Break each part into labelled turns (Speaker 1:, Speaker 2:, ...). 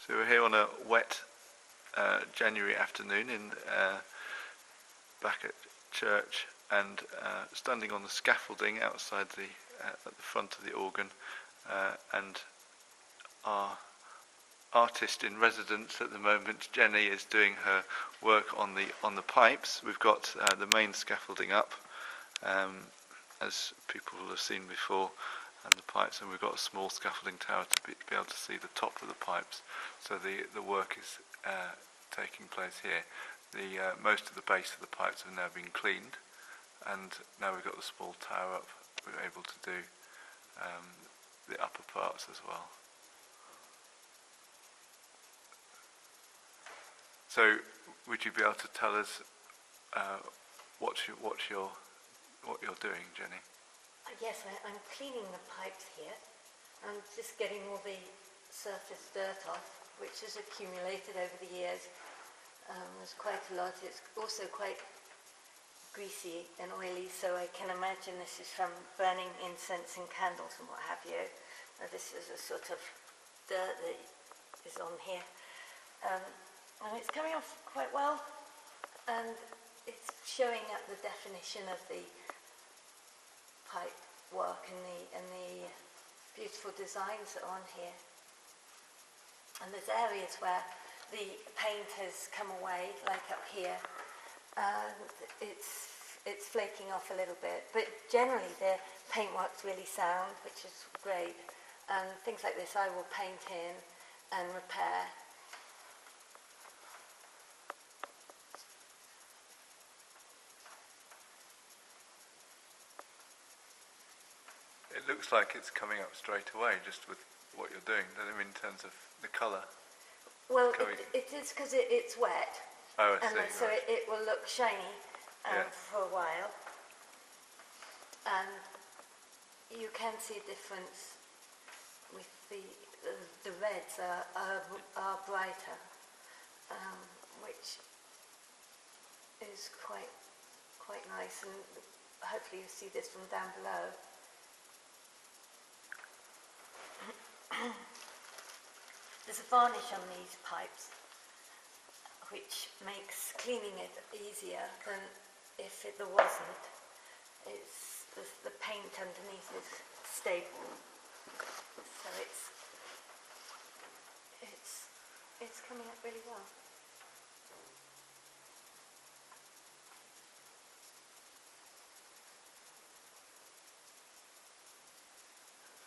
Speaker 1: So we're here on a wet January afternoon back at church, and standing on the scaffolding outside at the front of the organ, and our artist in residence at the moment, Jenny, is doing her work on the pipes. We've got the main scaffolding up, as people will have seen before, and the pipes, and we've got a small scaffolding tower to be able to see the top of the pipes. So the work is taking place here. Most of the base of the pipes have now been cleaned, and now we've got the small tower up. We're able to do the upper parts as well. So, would you be able to tell us what you're doing, Jenny?
Speaker 2: Yes, I'm cleaning the pipes here. I'm just getting all the surface dirt off, which has accumulated over the years. There's quite a lot. It's also quite greasy and oily, so I can imagine this is from burning incense and candles and what have you. This is a sort of dirt that is on here. And it's coming off quite well, and it's showing up the definition of the pipe work and the beautiful designs that are on here. And there's areas where the paint has come away, like up here, and it's flaking off a little bit. But generally the paintwork's really sound, which is great. And things like this I will paint in and repair.
Speaker 1: It looks like it's coming up straight away, just with what you're doing, doesn't it, in terms of the colour?
Speaker 2: Well, it is because it's wet.
Speaker 1: Oh, I
Speaker 2: and
Speaker 1: see.
Speaker 2: So
Speaker 1: right.
Speaker 2: it will look shiny for a while. And you can see a difference with the reds are brighter, which is quite nice, and hopefully you see this from down below. There's a varnish on these pipes which makes cleaning it easier than if there wasn't. It's the paint underneath is stable, so it's coming up really well.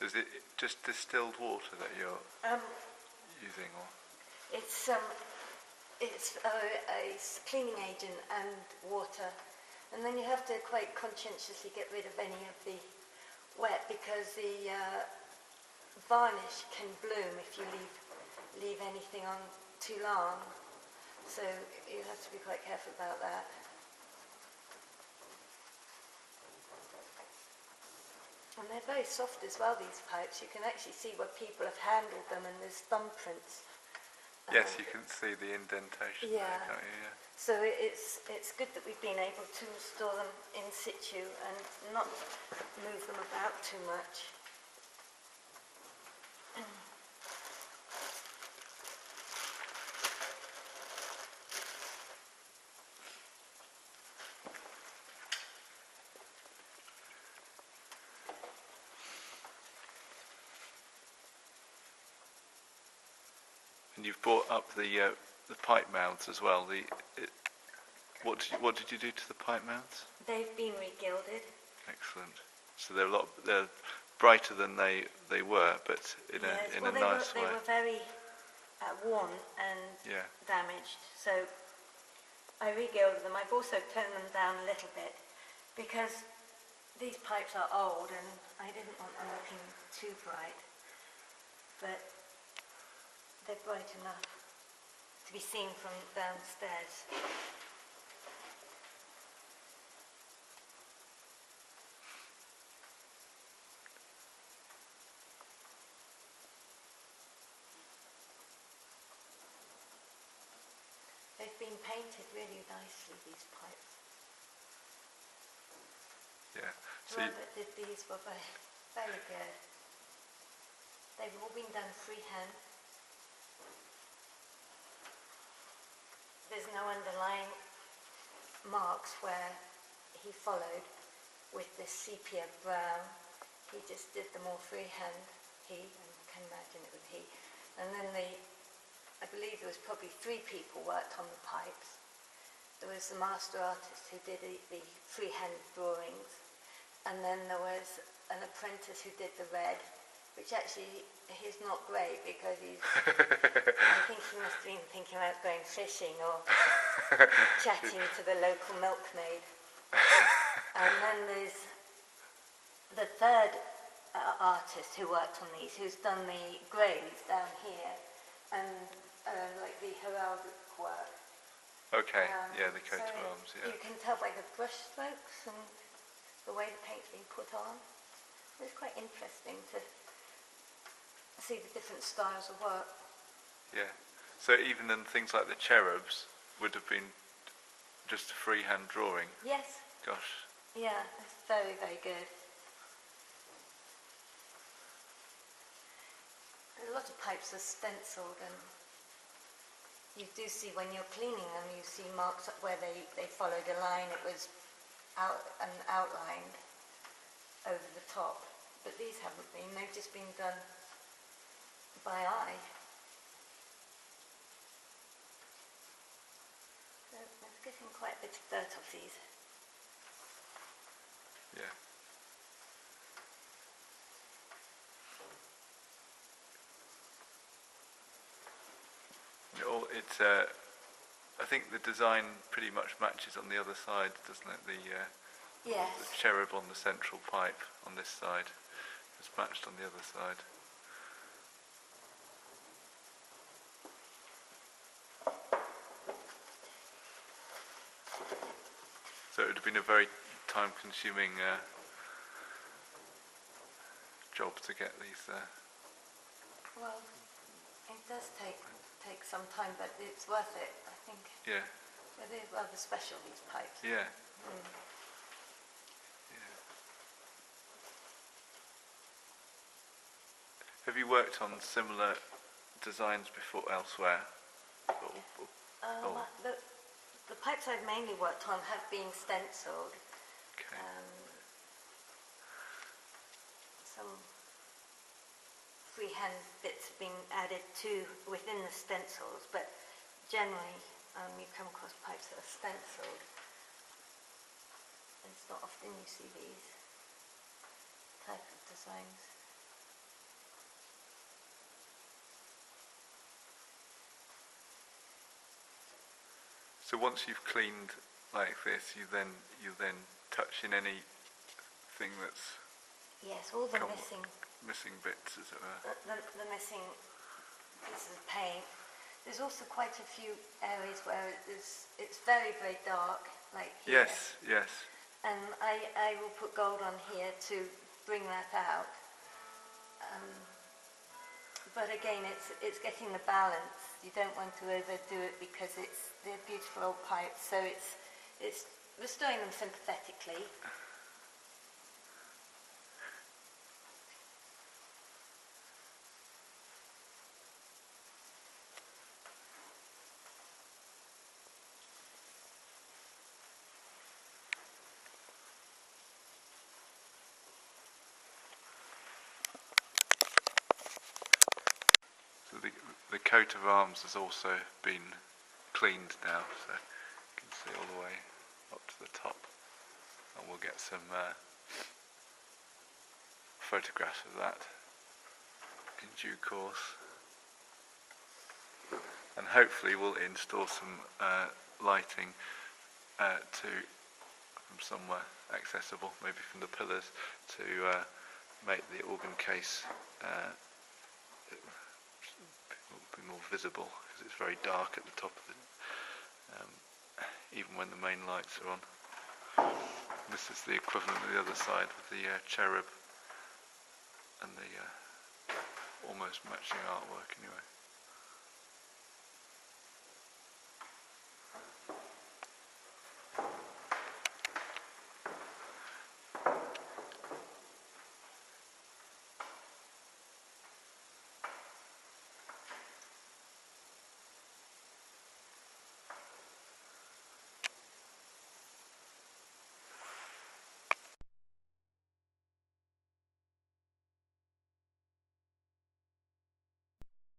Speaker 1: Is it just distilled water that you're using, or?
Speaker 2: It's a cleaning agent and water, and then you have to quite conscientiously get rid of any of the wet, because the varnish can bloom if you leave anything on too long. So you have to be quite careful about that. And they're very soft as well, these pipes. You can actually see where people have handled them, and there's thumbprints.
Speaker 1: Yes, you can see the indentation there, can't you? Yeah.
Speaker 2: So it's good that we've been able to store them in situ and not move them about too much.
Speaker 1: And you've brought up the pipe mouths as well. What did you do to the pipe mouths?
Speaker 2: They've been regilded.
Speaker 1: Excellent. So they're brighter than they were, but in a nice way.
Speaker 2: They were very worn and damaged. So I regilded them. I've also toned them down a little bit because these pipes are old and I didn't want them looking too bright. But they're bright enough to be seen from downstairs. They've been painted really nicely, these pipes.
Speaker 1: Yeah. So
Speaker 2: Whoever did these were very good. They've all been done freehand. there's no underlying marks where he followed with this sepia brown. He just did them all freehand. He, I can imagine it was he. And then I believe there was probably 3 people worked on the pipes. There was the master artist who did the freehand drawings, and then there was an apprentice who did the red, which actually he's not great because he's, I think he must have been thinking about going fishing or chatting to the local milkmaid. And then there's the third artist who worked on these, who's done the greys down here, and like the heraldic work.
Speaker 1: Okay, yeah, the coat of arms, yeah.
Speaker 2: You can tell by the brush strokes and the way the paint's been put on. It's quite interesting to see the different styles of work.
Speaker 1: Yeah, so even then things like the cherubs would have been just a freehand drawing?
Speaker 2: Yes.
Speaker 1: Gosh.
Speaker 2: Yeah, it's very, very good. A lot of pipes are stenciled, and you do see when you're cleaning them, you see marks up where they followed a line. It was outlined over the top, but these haven't been. They've just been done by eye. So it's getting quite a bit of dirt off these.
Speaker 1: Yeah. It's, I think the design pretty much matches on the other side, doesn't it?
Speaker 2: Yes.
Speaker 1: The cherub on the central pipe on this side is matched on the other side. So it would have been a very time-consuming job to get these.
Speaker 2: Well, it does take some time, but it's worth it, I think.
Speaker 1: Yeah.
Speaker 2: They're rather special, these pipes.
Speaker 1: Yeah.
Speaker 2: Mm.
Speaker 1: Yeah. Have you worked on similar designs before elsewhere?
Speaker 2: The pipes I've mainly worked on have been stenciled.
Speaker 1: Okay.
Speaker 2: Some freehand bits have been added to within the stencils, but generally you come across pipes that are stenciled. It's not often you see these type of designs.
Speaker 1: So once you've cleaned like this, you then touch in anything that's
Speaker 2: Yes, all the
Speaker 1: missing bits, as it were.
Speaker 2: the missing pieces of paint. There's also quite a few areas where it's very, very dark, like here.
Speaker 1: Yes, yes.
Speaker 2: And I will put gold on here to bring that out. But again, it's getting the balance. You don't want to overdo it because they're beautiful old pipes. So it's restoring them sympathetically.
Speaker 1: So the coat of arms has also been cleaned now, so you can see all the way up to the top. And we'll get some photographs of that in due course. And hopefully we'll install some lighting from somewhere accessible, maybe from the pillars, to make the organ case be more visible, because it's very dark at the top of it, even when the main lights are on. This is the equivalent of the other side with the cherub and the almost matching artwork anyway.